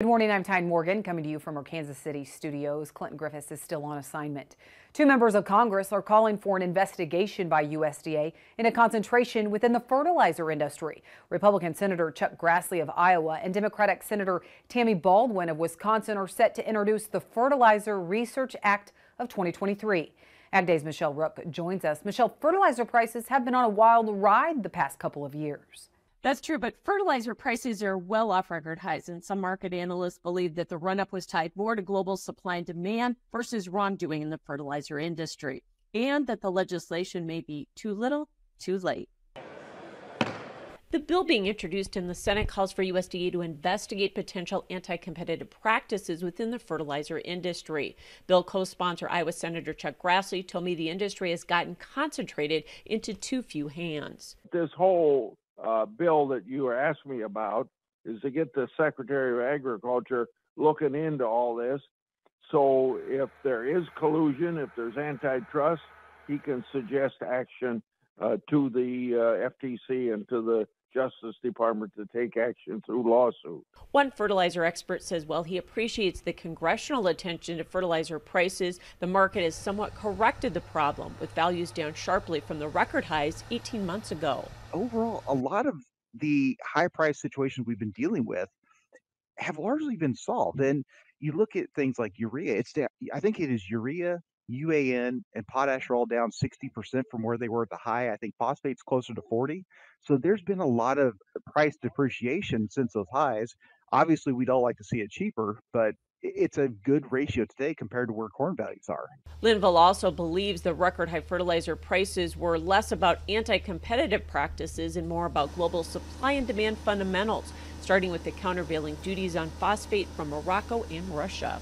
Good morning, I'm Tyne Morgan, coming to you from our Kansas City studios. Clinton Griffiths is still on assignment. Two members of Congress are calling for an investigation by USDA into concentration within the fertilizer industry. Republican Senator Chuck Grassley of Iowa and Democratic Senator Tammy Baldwin of Wisconsin are set to introduce the Fertilizer Research Act of 2023. Ag Day's Michelle Rook joins us. Michelle, fertilizer prices have been on a wild ride the past couple of years. That's true, but fertilizer prices are well off record highs, and some market analysts believe that the run-up was tied more to global supply and demand versus wrongdoing in the fertilizer industry, and that the legislation may be too little, too late. The bill being introduced in the Senate calls for USDA to investigate potential anti-competitive practices within the fertilizer industry. Bill co-sponsor Iowa Senator Chuck Grassley told me the industry has gotten concentrated into too few hands. This whole bill that you were asking me about is to get the Secretary of Agriculture looking into all this. So if there is collusion, if there's antitrust, he can suggest action to the FTC and to the Justice Department to take action through lawsuit. One fertilizer expert says while he appreciates the congressional attention to fertilizer prices, the market has somewhat corrected the problem, with values down sharply from the record highs 18 months ago. Overall, a lot of the high price situations we've been dealing with have largely been solved. And you look at things like urea, it's down, I think it is urea, UAN, and potash are all down 60% from where they were at the high. I think phosphate's closer to 40. So there's been a lot of price depreciation since those highs. Obviously, we'd all like to see it cheaper, but it's a good ratio today compared to where corn values are. Linville also believes the record high fertilizer prices were less about anti-competitive practices and more about global supply and demand fundamentals, starting with the countervailing duties on phosphate from Morocco and Russia.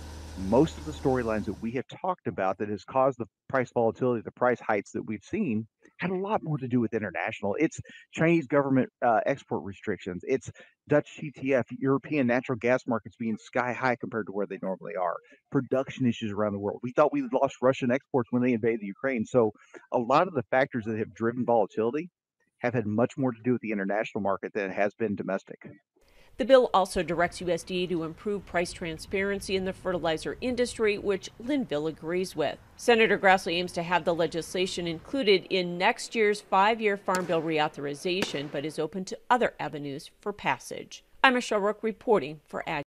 Most of the storylines that we have talked about that has caused the price volatility, the price heights that we've seen, had a lot more to do with international. It's Chinese government export restrictions. It's Dutch TTF, European natural gas markets being sky high compared to where they normally are. Production issues around the world. We thought we lost Russian exports when they invaded Ukraine. So a lot of the factors that have driven volatility have had much more to do with the international market than it has been domestic. The bill also directs USDA to improve price transparency in the fertilizer industry, which Linville agrees with. Senator Grassley aims to have the legislation included in next year's 5-year Farm Bill reauthorization, but is open to other avenues for passage. I'm Michelle Rook reporting for Ag.